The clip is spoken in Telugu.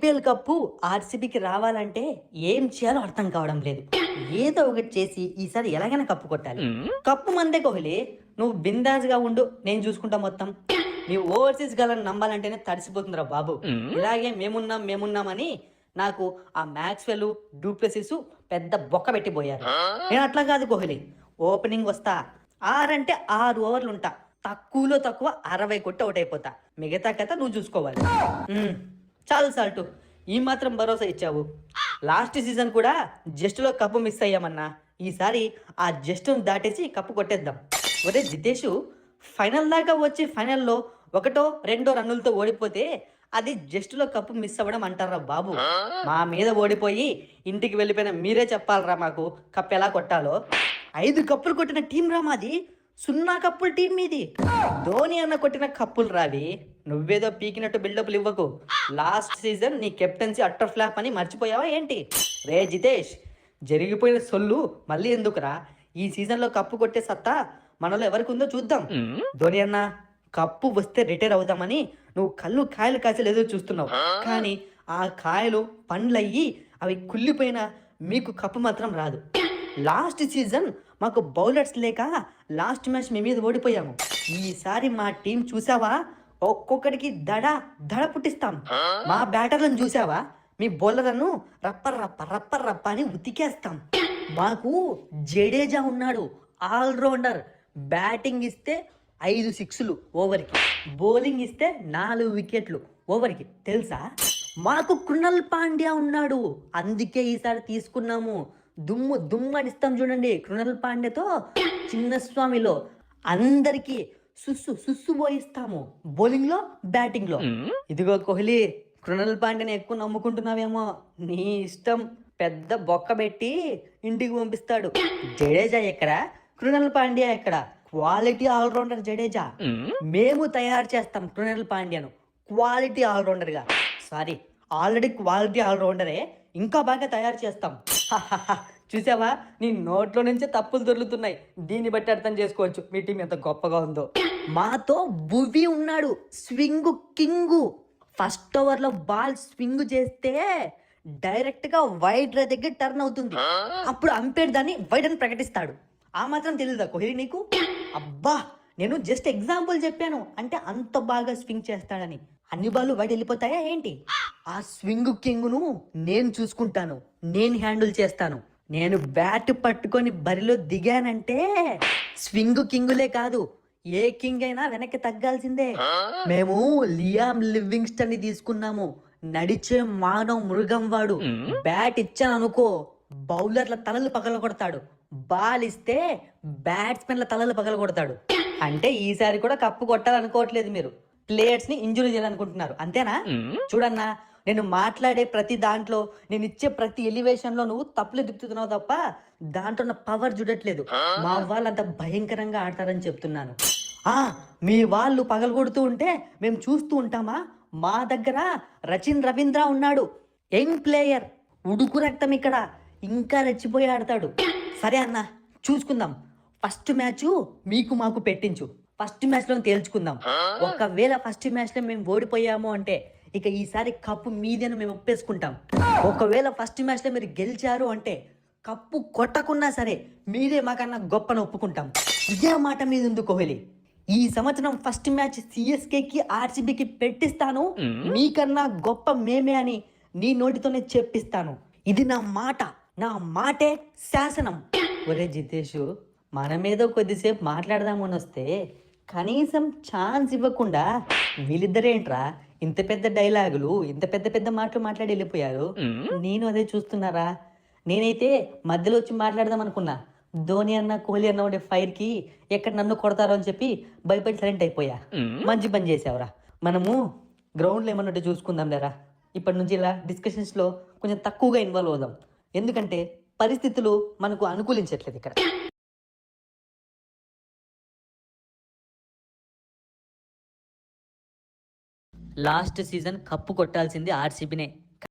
ఐపీఎల్ కప్పు ఆర్సీబీకి రావాలంటే ఏం చేయాలో అర్థం కావడం లేదు. ఏదో ఒకటి చేసి ఈసారి ఎలాగైనా కప్పు కొట్టాలి. కప్పు మందే కోహ్లీ. నువ్వు బిందాస్‌గా ఉండు. నేను చూసుకుంటా మొత్తం. నీ ఓవర్‌సీస్ గలని నమ్మాలంటేనే తడిసిపోతుందిరా బాబు. ఇలాగే మేమున్నామని నాకు ఆ మాక్స్‌వెల్, డూప్లెసిస్ పెద్ద బొక్క పెట్టిపోయారు. నేను అట్లా కాదు కోహ్లీ. ఓపెనింగ్ వస్తా. 6 అంటే 6 ఓవర్లు ఉంటా. తక్కువలో తక్కువ 60 కొట్టి ఔట్ అయిపోతా. మిగతా కథ నువ్వు చూసుకోవాలి. చాలు సాల్టు. ఈ మాత్రం భరోసా ఇచ్చావు. లాస్ట్ సీజన్ కూడా జస్ట్‌లో కప్పు మిస్ అయ్యామన్నా. ఈసారి ఆ జస్ట్‌ని దాటేసి కప్పు కొట్టేద్దాం. ఒరేయ్ జితేషు, ఫైనల్ దాకా వచ్చి ఫైనల్‌లో ఒకటో, రెండో రన్నులతో ఓడిపోతే అది జస్ట్‌లో కప్పు మిస్ అవ్వడం అంటారా బాబు. మా మీద ఓడిపోయి ఇంటికి వెళ్ళిపోయిన మీరే చెప్పాలిరా మాకు కప్ ఎలా కొట్టాలో. 5 కప్పులు కొట్టిన టీం రా మాది. 0 కప్పుల టీం మీది. ధోని అన్న కొట్టిన కప్పులు రావి. నువ్వేదో పీకినట్టు బిల్డప్లు ఇవ్వకు. లాస్ట్ సీజన్ నీ కెప్టెన్సీ అట్టర్ ఫ్లాప్ అని మర్చిపోయావా ఏంటి? రే జితేష్, జరిగిపోయిన సొల్లు మళ్ళీ ఎందుకురా? ఈ సీజన్లో కప్పు కొట్టే సత్తా మనలో ఎవరికి ఉందో చూద్దాం. ధోని అన్న, కప్పు వస్తే రిటైర్ అవుదామని నువ్వు కళ్ళు కాయలు కాసేలు ఎదురు చూస్తున్నావు. కానీ ఆ కాయలు పండ్లయ్యి అవి కుళ్ళిపోయినా మీకు కప్పు మాత్రం రాదు. లాస్ట్ సీజన్ మాకు బౌలర్స్ లేక లాస్ట్ మ్యాచ్ మీ మీద ఓడిపోయాము. ఈసారి మా టీం చూసావా? ఒక్కొక్కడికి దడ పుట్టిస్తాం. మా బ్యాటర్లను చూసావా? మీ బౌలర్లను రప్ప అని ఉతికేస్తాం. మాకు జడేజా ఉన్నాడు, ఆల్రౌండర్. బ్యాటింగ్ ఇస్తే 5 సిక్స్లు ఓవర్కి, బౌలింగ్ ఇస్తే 4 వికెట్లు ఓవర్కి. తెలుసా? మాకు కృణల్ పాండ్యా ఉన్నాడు, అందుకే ఈసారి తీసుకున్నాము. దుమ్మనిస్తాం చూడండి కృణల్ పాండ్యతో. చిన్నస్వామిలో అందరికీ సుస్సు పోయిస్తాము, బౌలింగ్లో బ్యాటింగ్లో. ఇదిగో కోహ్లీ, కృణల్ పాండ్యని ఎక్కువ నమ్ముకుంటున్నావేమో. నీ ఇష్టం. పెద్ద బొక్క పెట్టి ఇంటికి పంపిస్తాడు. జడేజా ఎక్కడ, కృణల్ పాండ్యా ఎక్కడ? Quality all rounder Jadeja. మేము తయారు చేస్తాం కృణల్ పాండ్యాను క్వాలిటీ ఆల్రౌండర్గా. సారీ, ఆల్రెడీ క్వాలిటీ ఆల్రౌండరే, ఇంకా బాగా తయారు చేస్తాం. చూసావా, నీ నోట్లో నుంచే తప్పులు దొరుకుతున్నాయి. దీన్ని బట్టి అర్థం చేసుకోవచ్చు మీ టీం ఎంత గొప్పగా ఉందో. మాతో భువి ఉన్నాడు, స్వింగ్ కింగు. ఫస్ట్ ఓవర్లో బాల్ స్వింగ్ చేస్తే డైరెక్ట్గా వైడ్ దగ్గర టర్న్ అవుతుంది. అప్పుడు అంపైర్ దాన్ని వైడ్ అని ప్రకటిస్తాడు. ఆ మాత్రం తెలియదా కోహ్లీ నీకు? అబ్బా, నేను జస్ట్ ఎగ్జాంపుల్ చెప్పాను, అంటే అంత బాగా స్వింగ్ చేస్తాడని. అన్ని బాళ్ళు వైడ్ వెళ్ళిపోతాయా ఏంటి? ఆ స్వింగ్ కింగ్ను నేను చూసుకుంటాను, నేను హ్యాండిల్ చేస్తాను. నేను బ్యాట్ పట్టుకొని బరిలో దిగానంటే స్వింగ్ కింగులే కాదు, ఏ కింగ్ అయినా వెనక్కి తగ్గాల్సిందే. మేము లియామ్ లివింగ్స్టన్ ని తీసుకున్నాము. నడిచే మానవ మృగం వాడు. బ్యాట్ ఇచ్చాను అనుకో, బౌలర్ల తలలు పగల కొడతాడు. బాల్ ఇస్తే బ్యాట్స్మెన్ల తలలు పగల కొడతాడు. అంటే ఈసారి కూడా కప్పు కొట్టాలనుకోవట్లేదు మీరు. ప్లేయర్స్ ని ఇంజురీ చేయాలనుకుంటున్నారు, అంతేనా? చూడన్నా, నేను మాట్లాడే ప్రతి దాంట్లో, నేను ఇచ్చే ప్రతి ఎలివేషన్ లో నువ్వు తప్పులు దిక్కుతున్నావు తప్ప దాంట్లో ఉన్న పవర్ చూడట్లేదు. మా వాళ్ళు అంత భయంకరంగా ఆడతారని చెప్తున్నాను. మీ వాళ్ళు పగలగొడుతూ ఉంటే మేము చూస్తూ ఉంటామా? మా దగ్గర రచిన్ రవీంద్ర ఉన్నాడు, యంగ్ ప్లేయర్, ఉడుకు రక్తం. ఇక్కడ ఇంకా రెచ్చిపోయి ఆడతాడు. సరే అన్న, చూసుకుందాం. ఫస్ట్ మ్యాచ్ మీకు మాకు పెట్టించు. ఫస్ట్ మ్యాచ్లో తేల్చుకుందాం. ఒకవేళ ఫస్ట్ మ్యాచ్లో మేము ఓడిపోయాము అంటే ఇక ఈసారి కప్పు మీదేను మేము ఒప్పేసుకుంటాం. ఒకవేళ ఫస్ట్ మ్యాచ్లో మీరు గెలిచారు అంటే కప్పు కొట్టకున్నా సరే మీరే మాకన్నా గొప్పను ఒప్పుకుంటాం. ఇదే మాట మీద ఉంది కోహ్లీ. ఈ సంవత్సరం ఫస్ట్ మ్యాచ్ సిఎస్కేకి ఆర్సీబీకి పెట్టిస్తాను, మీకన్నా గొప్ప మేమే అని నీ నోటితోనే చెప్పిస్తాను. ఇది నా మాట, నా మాటే శాసనం. ఒరే జితేషు, మన మీద కొద్దిసేపు మాట్లాడదామని వస్తే కనీసం ఛాన్స్ ఇవ్వకుండా వీళ్ళిద్దరేంట్రా ఇంత పెద్ద డైలాగులు, ఇంత పెద్ద పెద్ద మాటలు మాట్లాడి వెళ్ళిపోయారు. నేను అదే చూస్తున్నారా. నేనైతే మధ్యలో వచ్చి మాట్లాడదాం అనుకున్నా. ధోని అన్న, కోహ్లీ అన్న ఉండే ఫైర్కి ఎక్కడ నన్ను కొడతారో అని చెప్పి భయపడి సైలెంట్ అయిపోయా. మంచి పని చేసావురా. మనము గ్రౌండ్లో ఏమన్నట్టు చూసుకుందాం లేరా. ఇప్పటి నుంచి ఇలా డిస్కషన్స్లో కొంచెం తక్కువగా ఇన్వాల్వ్ అవుదాం. ఎందుకంటే పరిస్థితులు మనకు అనుకూలించట్లేదు ఇక్కడ. లాస్ట్ సీజన్ కప్పు కొట్టాల్సింది ఆర్సీబీనే.